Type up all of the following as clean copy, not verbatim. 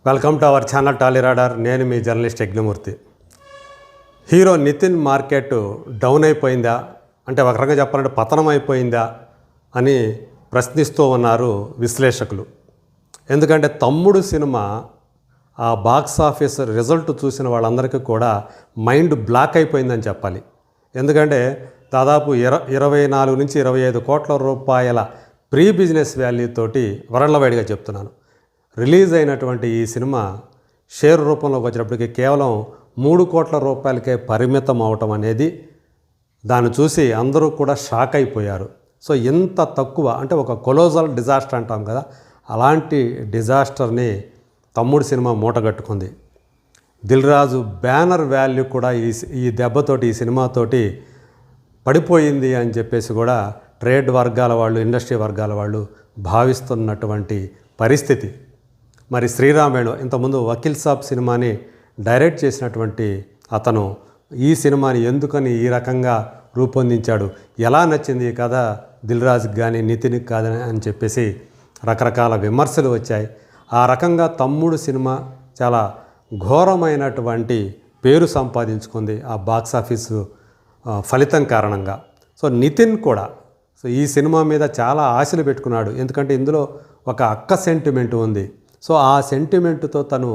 Welcome to our channel Tolly radar. నేను మీ journalist Yagnamurthy. Hero Nithin market down అయిపోయిందా అంటే ఒక రకంగా చెప్పాలంటే పతనం అయిపోయిందా అని ప్రశ్నిస్తూ ఉన్నారు విశ్లేషకులు. ఎందుకంటే తమ్ముడు సినిమా ఆ బాక్స్ ఆఫీస్ రిజల్ట్ చూసిన వాళ్ళందరికీ కూడా మైండ్ బ్లాక్ అయిపోయిందని చెప్పాలి. ఎందుకంటే దాదాపు 24 నుంచి 25 కోట్ల రూపాయల ప్రీ బిజినెస్ వాల్యూ తోటి వరల్డ్వైడ్గా చెప్తున్నాను రిలీజ్ అయినటువంటి ఈ సినిమా షేర్ రూపంలోకి వచ్చినప్పటికీ కేవలం 3 కోట్ల రూపాయలకే పరిమితం అవటం అనేది దాన్ని చూసి అందరూ కూడా షాక్ అయిపోయారు. సో ఇంత తక్కువ అంటే ఒక కొలోజల్ డిజాస్టర్ అంటాం కదా, అలాంటి డిజాస్టర్ని తమ్ముడు cinema మూటగట్టుకుంది. Dil Raju banner value కూడా ఈ దెబ్బతోటి ఈ సినిమాతోటి పడిపోయింది అని చెప్పేసి కూడా ట్రేడ్ వర్గాల వాళ్ళు, ఇండస్ట్రీ వర్గాల వాళ్ళు భావిస్తున్నటువంటి పరిస్థితి. మరి శ్రీరామేణు ఇంతకుముందు వకీల్ సాబ్ సినిమాని డైరెక్ట్ చేసినటువంటి అతను ఈ సినిమాని ఎందుకని ఈ రకంగా రూపొందించాడు, ఎలా నచ్చింది ఈ కథ దిల్ రాజుకి కానీ నితిన్కి కాదని అని చెప్పేసి రకరకాల విమర్శలు వచ్చాయి. ఆ రకంగా తమ్ముడు సినిమా చాలా ఘోరమైనటువంటి పేరు సంపాదించుకుంది ఆ బాక్స్ ఆఫీసు ఫలితం కారణంగా. సో నితిన్ కూడా ఈ సినిమా మీద చాలా ఆశలు పెట్టుకున్నాడు. ఎందుకంటే ఇందులో ఒక అక్క సెంటిమెంట్ ఉంది. సో ఆ సెంటిమెంట్తో తను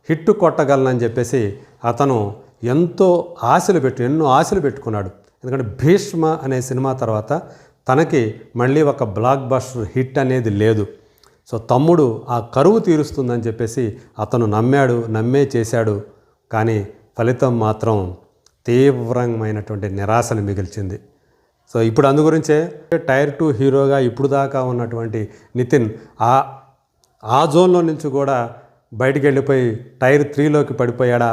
హిట్ కొట్టగలనని చెప్పేసి అతను ఎన్నో ఆశలు పెట్టుకున్నాడు. ఎందుకంటే భీష్మ అనే సినిమా తర్వాత తనకి మళ్ళీ ఒక బ్లాక్ బస్టర్ హిట్ అనేది లేదు. సో తమ్ముడు ఆ కరువు తీరుస్తుందని చెప్పేసి అతను నమ్మే చేశాడు. కానీ ఫలితం మాత్రం తీవ్రమైనటువంటి నిరాశను మిగిల్చింది. సో ఇప్పుడు అందు గురించే టైర్ 2 హీరోగా ఇప్పుడు దాకా ఉన్నటువంటి నితిన్ ఆ జోన్లో నుంచి కూడా బయటికి వెళ్ళిపోయి టైర్ 3లోకి పడిపోయాడా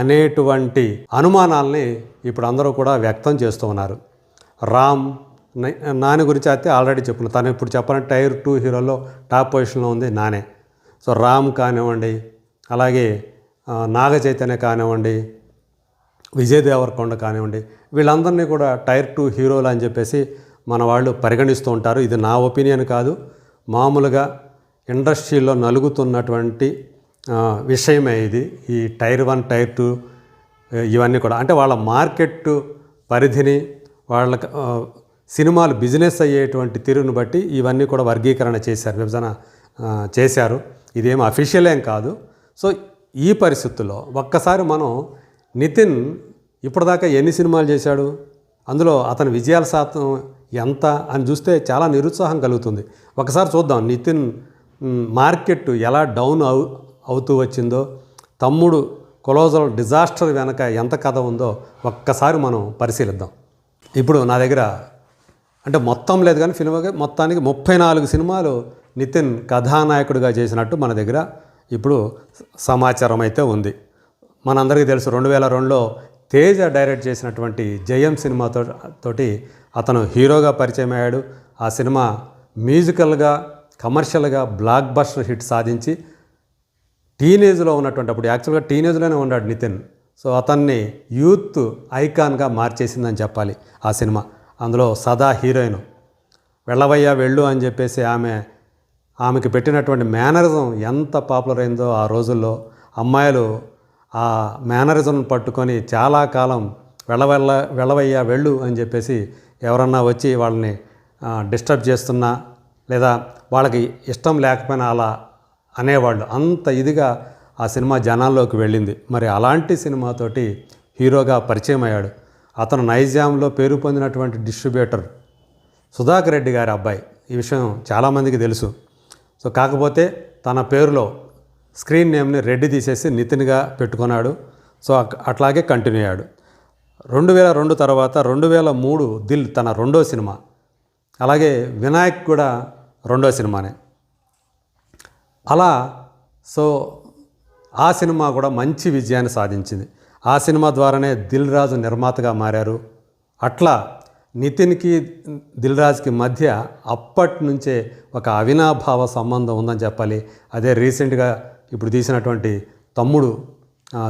అనేటువంటి అనుమానాల్ని ఇప్పుడు అందరూ కూడా వ్యక్తం చేస్తూ ఉన్నారు. రామ్ నాని గురించి అయితే ఆల్రెడీ చెప్పుకున్నాను. తను ఇప్పుడు చెప్పాలంటే టైర్ 2 హీరోలో టాప్ పొజిషన్లో ఉంది నానే. సో రామ్ కానివ్వండి, అలాగే నాగ చైతన్య కానివ్వండి, విజయ్ దేవరకొండ కానివ్వండి, వీళ్ళందరినీ కూడా టైర్ 2 హీరోలు అని చెప్పేసి మన వాళ్ళు పరిగణిస్తూ ఉంటారు. ఇది నా ఒపీనియన్ కాదు, మామూలుగా ఇండస్ట్రీలో నలుగుతున్నటువంటి విషయమే ఇది. ఈ టైర్ 1 టైర్ 2 ఇవన్నీ కూడా అంటే వాళ్ళ మార్కెట్ పరిధిని, వాళ్ళ సినిమాలు బిజినెస్ అయ్యేటువంటి తీరును బట్టి ఇవన్నీ కూడా వర్గీకరణ చేశారు, విభజన చేశారు. ఇదేం అఫీషియల్ ఏం కాదు. సో ఈ పరిస్థితుల్లో ఒక్కసారి మనం నితిన్ ఇప్పటిదాకా ఎన్ని సినిమాలు చేశాడు, అందులో అతని విజయాల శాతం ఎంత అని చూస్తే చాలా నిరుత్సాహం కలుగుతుంది. ఒకసారి చూద్దాం నితిన్ మార్కెట్ ఎలా డౌన్ అవుతూ వచ్చిందో, తమ్ముడు కొలోజల్ డిజాస్టర్ వెనక ఎంత కథ ఉందో ఒక్కసారి మనం పరిశీలిద్దాం. ఇప్పుడు నా దగ్గర అంటే మొత్తం లేదు కానీ మొత్తానికి 34 సినిమాలు నితిన్ కథానాయకుడిగా చేసినట్టు మన దగ్గర ఇప్పుడు సమాచారం అయితే ఉంది. మనందరికీ తెలుసు 2002లో తేజ డైరెక్ట్ చేసినటువంటి జయం సినిమాతోటి అతను హీరోగా పరిచయం అయ్యాడు. ఆ సినిమా మ్యూజికల్గా, కమర్షియల్గా బ్లాక్ బస్టర్ హిట్ సాధించి టీనేజ్లో ఉన్నటువంటి, అప్పుడు యాక్చువల్గా టీనేజ్లోనే ఉన్నాడు నితిన్. సో అతన్ని యూత్ ఐకాన్గా మార్చేసిందని చెప్పాలి ఆ సినిమా. అందులో సదా హీరోయిన్ వెళ్ళవయ్యా వెళ్ళు అని చెప్పేసి ఆమెకి పెట్టినటువంటి మేనరిజం ఎంత పాపులర్ అయిందో ఆ రోజుల్లో. అమ్మాయిలు ఆ మేనరిజం పట్టుకొని చాలా కాలం వెళ్ళవయ్యా వెళ్ళు అని చెప్పేసి ఎవరన్నా వచ్చి వాళ్ళని డిస్టర్బ్ చేస్తున్నా లేదా వాళ్ళకి ఇష్టం లేకపోయినా అలా అనేవాళ్ళు. అంత ఇదిగా ఆ సినిమా జనాల్లోకి వెళ్ళింది. మరి అలాంటి సినిమాతోటి హీరోగా పరిచయం అయ్యాడు. అతను నైజాంలో పేరు పొందినటువంటి డిస్ట్రిబ్యూటర్ సుధాకర్ రెడ్డి గారి అబ్బాయి. ఈ విషయం చాలామందికి తెలుసు. సో కాకపోతే తన పేరులో స్క్రీన్ నేమ్ని రెడ్డి తీసేసి నితిన్గా పెట్టుకున్నాడు. సో అట్లాగే కంటిన్యూ అయ్యాడు. 2002 తర్వాత 2003 దిల్ తన రెండో సినిమా, అలాగే వినాయక్ కూడా రెండో సినిమానే. అలా సో ఆ సినిమా కూడా మంచి విజయాన్ని సాధించింది. ఆ సినిమా ద్వారానే దిల్ రాజు నిర్మాతగా మారారు. అట్లా నితిన్కి దిల్ రాజుకి మధ్య అప్పటి నుంచే ఒక అవినాభావ సంబంధం ఉందని చెప్పాలి. అదే రీసెంట్గా ఇప్పుడు తీసినటువంటి తమ్ముడు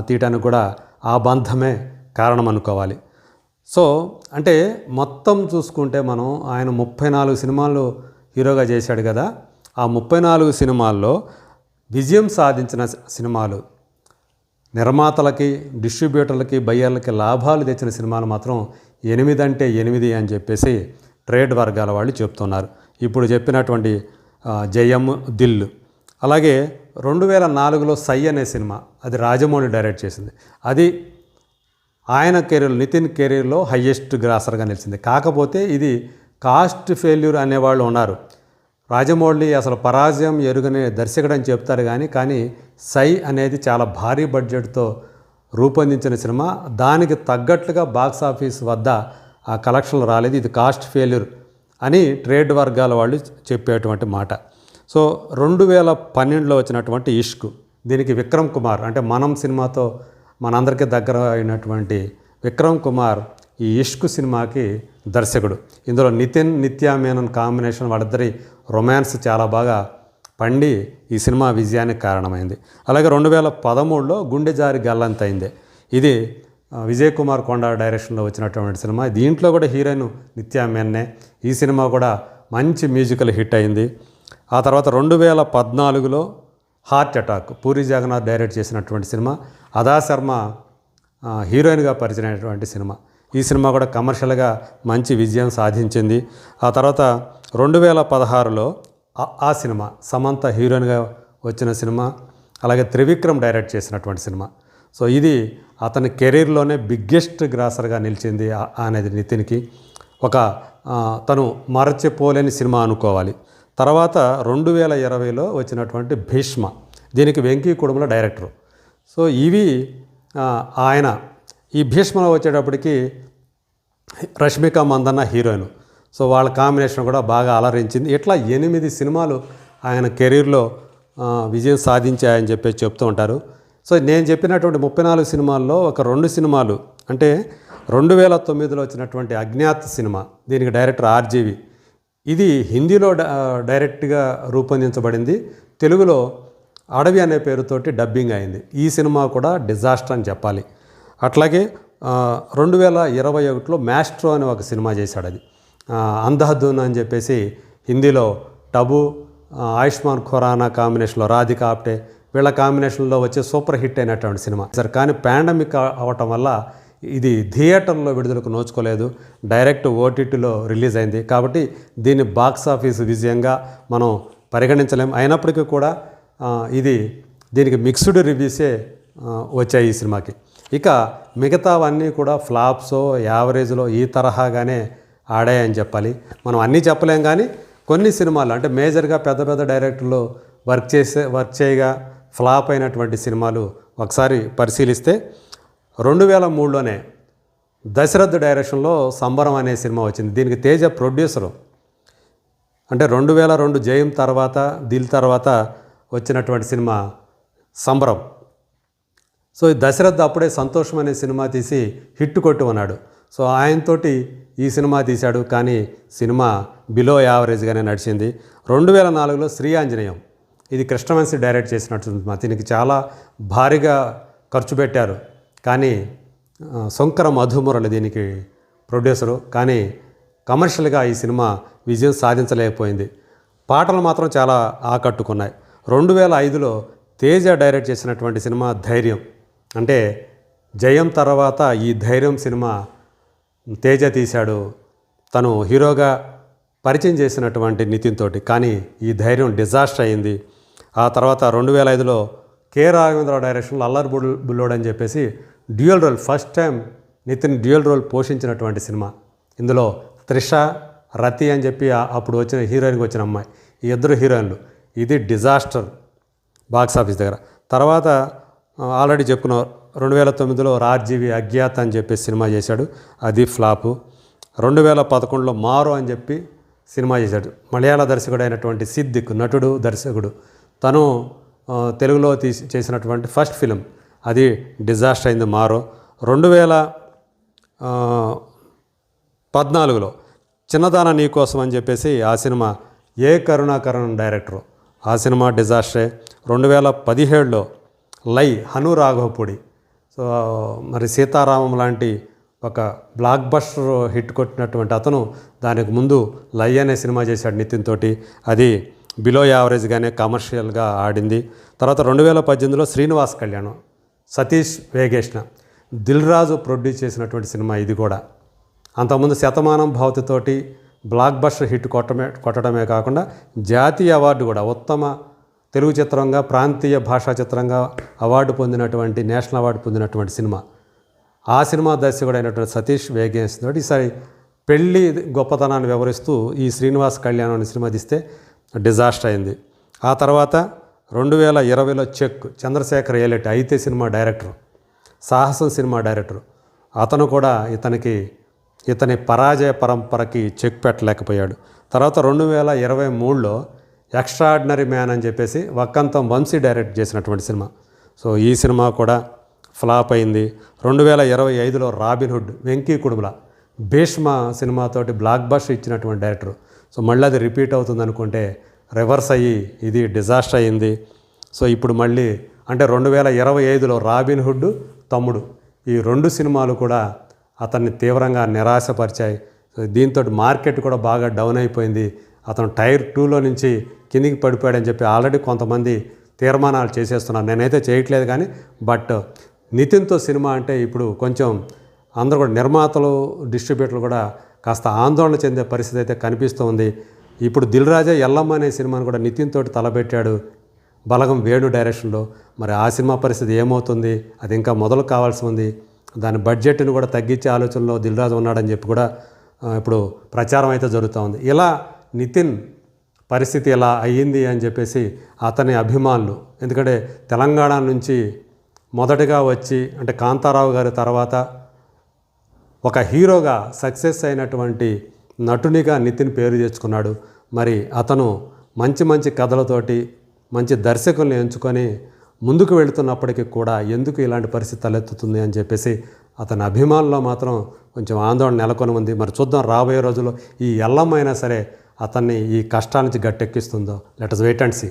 తీయటానికి కూడా ఆ బంధమే కారణం అనుకోవాలి. సో అంటే మొత్తం చూసుకుంటే మనం ఆయన 34 సినిమాలు హీరోగా చేశాడు కదా. ఆ 34 సినిమాల్లో విజయం సాధించిన సినిమాలు, నిర్మాతలకి, డిస్ట్రిబ్యూటర్లకి, బయ్యర్లకి లాభాలు తెచ్చిన సినిమాలు మాత్రం 8 అంటే 8 అని చెప్పేసి ట్రేడ్ వర్గాల వాళ్ళు చెప్తున్నారు. ఇప్పుడు చెప్పినటువంటి జయం, దిల్, అలాగే 2004లో సై అనే సినిమా, అది రాజమౌళి డైరెక్ట్ చేసింది. అది ఆయన కెరీర్, నితిన్ కెరీర్లో హయ్యెస్ట్ గ్రాసర్గా నిలిచింది. కాకపోతే ఇది కాస్ట్ ఫెయిల్యూర్ అనేవాళ్ళు ఉన్నారు. రాజమౌళి అసలు పరాజయం ఎరుగనే దర్శకుడు అని చెప్తారు కానీ సై అనేది చాలా భారీ బడ్జెట్తో రూపొందించిన సినిమా. దానికి తగ్గట్లుగా బాక్స్ ఆఫీస్ వద్ద ఆ కలెక్షన్లు రాలేదు. ఇది కాస్ట్ ఫెయిల్యూర్ అని ట్రేడ్ వర్గాల వాళ్ళు చెప్పేటువంటి మాట. సో 2012లో వచ్చినటువంటి ఇష్క్, దీనికి విక్రమ్ కుమార్, అంటే మనం సినిమాతో మనందరికీ దగ్గర అయినటువంటి విక్రమ్ కుమార్ ఈ ఇష్క్ సినిమాకి దర్శకుడు. ఇందులో నితిన్, నిత్యా మేనన్ కాంబినేషన్, వాళ్ళిద్దరి రొమాన్స్ చాలా బాగా పండి ఈ సినిమా విజయానికి కారణమైంది. అలాగే 2013లో గుండె జారి గల్లంతైంది. ఇది విజయ్ కుమార్ కొండ డైరెక్షన్లో వచ్చినటువంటి సినిమా. దీంట్లో కూడా హీరోయిన్ నిత్యా మేననే. ఈ సినిమా కూడా మంచి మ్యూజికల్ హిట్ అయింది. ఆ తర్వాత 2014లో heart attack, Puri Jagannadh direct చేసినటువంటి సినిమా. అదా శర్మ హీరోయిన్గా పరిచయమైనటువంటి సినిమా. ఈ సినిమా కూడా కమర్షియల్గా మంచి విజయం సాధించింది. ఆ తర్వాత 2016లో ఆ సినిమా సమంత హీరోయిన్గా వచ్చిన సినిమా. అలాగే త్రివిక్రమ్ డైరెక్ట్ చేసినటువంటి సినిమా. సో ఇది అతని కెరీర్లోనే బిగ్గెస్ట్ గ్రాసర్గా నిలిచింది అనేది నితిన్కి. తను మరచిపోలేని సినిమా అనుకోవాలి. తర్వాత 2020లో వచ్చినటువంటి భీష్మ, దీనికి వెంకీ కుడుముల డైరెక్టరు. సో ఇవి ఆయన ఈ భీష్మలో వచ్చేటప్పటికి రష్మిక మందన్న హీరోయిన్. సో వాళ్ళ కాంబినేషన్ కూడా బాగా అలరించింది. ఇట్లా 8 సినిమాలు ఆయన కెరీర్లో విజయం సాధించాయని చెప్పి చెప్తూ ఉంటారు. సో నేను చెప్పినటువంటి 34 సినిమాల్లో ఒక 2 సినిమాలు, అంటే 2009లో వచ్చినటువంటి అజ్ఞాత్ సినిమా, దీనికి డైరెక్టర్ ఆర్జీవి. ఇది హిందీలో డైరెక్ట్గా రూపొందించబడింది. తెలుగులో అడవి అనే పేరుతోటి డబ్బింగ్ అయింది. ఈ సినిమా కూడా డిజాస్టర్ అని చెప్పాలి. అట్లాగే 2021లో మ్యాస్ట్రో అనే ఒక సినిమా చేశాడు. అది అంధాధున్ అని చెప్పేసి హిందీలో టబు, ఆయుష్మాన్ ఖురానా కాంబినేషన్లో రాధికా ఆప్టే, వీళ్ళ కాంబినేషన్లో వచ్చే సూపర్ హిట్ అయినటువంటి సినిమా. సరే, కానీ పాండమిక్ అవటం వల్ల ఇది థియేటర్లో విడుదలకు నోచుకోలేదు, డైరెక్ట్ ఓటీటీలో రిలీజ్ అయింది. కాబట్టి దీన్ని బాక్స్ ఆఫీస్ విజయంగా మనం పరిగణించలేం. అయినప్పటికీ కూడా దీనికి మిక్స్డ్ రివ్యూసే వచ్చాయి ఈ సినిమాకి. ఇక మిగతావన్నీ కూడా ఫ్లాప్సో, యావరేజ్లో ఈ తరహాగానే ఆడాయని చెప్పాలి. మనం అన్నీ చెప్పలేం, కానీ కొన్ని సినిమాలు, అంటే మేజర్గా పెద్ద పెద్ద డైరెక్టర్లు వర్క్ చేయగా ఫ్లాప్ అయినటువంటి సినిమాలు ఒకసారి పరిశీలిస్తే 2003లోనే దశరథ్ డైరెక్షన్లో సంబరం అనే సినిమా వచ్చింది. దీనికి తేజ ప్రొడ్యూసరు. అంటే 2002 జయం తర్వాత, దిల్ తర్వాత వచ్చినటువంటి సినిమా సంబరం. సో దశరథ్ అప్పుడే సంతోషం అనే సినిమా తీసి హిట్ కొట్టి ఉన్నాడు. సో ఆయనతోటి ఈ సినిమా తీశాడు, కానీ సినిమా బిలో యావరేజ్గానే నడిచింది. 2004లో శ్రీ ఆంజనేయం, ఇది కృష్ణవంశీ డైరెక్ట్ చేసినట్టు సినిమా. దీనికి చాలా భారీగా ఖర్చు పెట్టారు, కానీ శంకర మధుమురళి దీనికి ప్రొడ్యూసరు. కానీ కమర్షియల్గా ఈ సినిమా విజయం సాధించలేకపోయింది. పాటలు మాత్రం చాలా ఆకట్టుకున్నాయి. 2005లో తేజ డైరెక్ట్ చేసినటువంటి సినిమా ధైర్యం, అంటే జయం తర్వాత ఈ ధైర్యం సినిమా తేజ తీశాడు. తను హీరోగా పరిచయం చేసినటువంటి నితిన్ తోటి, కానీ ఈ ధైర్యం డిజాస్టర్ అయింది. ఆ తర్వాత 2005లో కె రాఘవేంద్రరావు డైరెక్షన్లో అల్లరి బుల్లోడు అని చెప్పేసి dual role, first time Nithin dual role పోషించినటువంటి సినిమా. ఇందులో త్రిష, రతి అని చెప్పి అప్పుడు వచ్చిన హీరోయిన్కి వచ్చిన అమ్మాయి, ఈ ఇద్దరు హీరోయిన్లు. ఇది డిజాస్టర్ బాక్స్ ఆఫీస్ దగ్గర. తర్వాత ఆల్రెడీ చెప్పుకున్న 2009లో రాజీవి అజ్ఞాత్ అని చెప్పి సినిమా చేశాడు, అది ఫ్లాపు. 2011లో మారో అని చెప్పి సినిమా చేశాడు. మలయాళ దర్శకుడు అయినటువంటి సిద్దిక్, నటుడు, దర్శకుడు. తను తెలుగులో చేసినటువంటి ఫస్ట్ ఫిలిం, అది డిజాస్టర్ అయింది మారో. 2014లో చిన్నదాన నీకోసం అని చెప్పేసి ఆ సినిమా ఏ కరుణాకరణ్ డైరెక్టరు, ఆ సినిమా డిజాస్టరే. 2017లో లై, హను రాఘవపూడి. సో మరి సీతారామం లాంటి ఒక బ్లాక్ బస్టర్ హిట్ కొట్టినటువంటి అతను దానికి ముందు లై అనే సినిమా చేశాడు నితిన్ తోటి, అది బిలో యావరేజ్గానే కమర్షియల్గా ఆడింది. తర్వాత 2018లో శ్రీనివాస్ కళ్యాణం, సతీష్ వేగేష్ణ, దిల్ రాజు ప్రొడ్యూస్ చేసినటువంటి సినిమా ఇది కూడా. అంతకుముందు శతమానం భవతితోటి బ్లాక్ బస్టర్ హిట్ కొట్టడమే కాకుండా జాతీయ అవార్డు కూడా ఉత్తమ తెలుగు చిత్రంగా, ప్రాంతీయ భాషా చిత్రంగా అవార్డు పొందినటువంటి, నేషనల్ అవార్డు పొందినటువంటి సినిమా. ఆ సినిమా దర్శకుడైనటువంటి సతీష్ వేగేష్ తోటి ఈసారి పెళ్ళి గొప్పతనాన్ని వివరిస్తూ ఈ శ్రీనివాస్ కళ్యాణం అనే సినిమా తీస్తే డిజాస్టర్ అయింది. ఆ తర్వాత 2020లో చెక్, చంద్రశేఖర్ ఏలెట్టి అయితే సినిమా డైరెక్టర్, సాహసం సినిమా డైరెక్టర్, అతను కూడా ఇతని పరాజయ పరంపరకి చెక్ పెట్టలేకపోయాడు. తర్వాత 2023లో ఎక్స్ట్రాడినరీ మ్యాన్ అని చెప్పేసి వక్కంతం వంశీ డైరెక్ట్ చేసినటువంటి సినిమా. సో ఈ సినిమా కూడా ఫ్లాప్ అయింది. 2025లో రాబిన్హుడ్, వెంకీ కుడుముల, భీష్మ సినిమాతోటి బ్లాక్ బస్టర్ ఇచ్చినటువంటి డైరెక్టర్. సో మళ్ళీ అది రిపీట్ అవుతుంది అనుకుంటే రివర్స్ అయ్యి ఇది డిజాస్టర్ అయింది. సో ఇప్పుడు మళ్ళీ అంటే 2025లో రాబిన్హుడ్, తమ్ముడు, ఈ 2 సినిమాలు కూడా అతన్ని తీవ్రంగా నిరాశపరిచాయి. దీంతో మార్కెట్ కూడా బాగా డౌన్ అయిపోయింది. అతను టైర్ 2లో నుంచి కిందికి పడిపోయాడని చెప్పి ఆల్రెడీ కొంతమంది తీర్మానాలు చేసేస్తున్నారు. నేనైతే చేయట్లేదు కానీ బట్ నితిన్తో సినిమా అంటే ఇప్పుడు కొంచెం అందరూ కూడా నిర్మాతలు, డిస్ట్రిబ్యూటర్లు కూడా కాస్త ఆందోళన చెందే పరిస్థితి అయితే కనిపిస్తోంది. ఇప్పుడు దిల్ రాజా ఎల్లమ్మ అనే సినిమాను కూడా నితిన్ తోటి తలపెట్టాడు బలగం వేణు డైరెక్షన్లో. మరి ఆ సినిమా పరిస్థితి ఏమవుతుంది, అది ఇంకా మొదలు కావాల్సి ఉంది. దాని బడ్జెట్ని కూడా తగ్గించే ఆలోచనలో దిల్ రాజు ఉన్నాడని చెప్పి కూడా ఇప్పుడు ప్రచారం అయితే జరుగుతూ ఉంది. ఇలా నితిన్ పరిస్థితి ఎలా అయ్యింది అని చెప్పేసి అతని అభిమానులు, ఎందుకంటే తెలంగాణ నుంచి మొదటగా వచ్చి అంటే కాంతారావు గారి తర్వాత ఒక హీరోగా సక్సెస్ అయినటువంటి నటునిగా నితిన్ పేరు తెచ్చుకున్నాడు. మరి అతను మంచి మంచి కథలతోటి మంచి దర్శకుల్ని ఎంచుకొని ముందుకు వెళుతున్నప్పటికీ కూడా ఎందుకు ఇలాంటి పరిస్థితి తలెత్తుతుంది అని చెప్పేసి అతని అభిమానుల్లో మాత్రం కొంచెం ఆందోళన నెలకొని ఉంది. మరి చూద్దాం రాబోయే రోజుల్లో ఈ ఎల్లమ్మ అయినా సరే అతన్ని ఈ కష్టాల నుంచి గట్టెక్కిస్తుందో. Let us wait and see.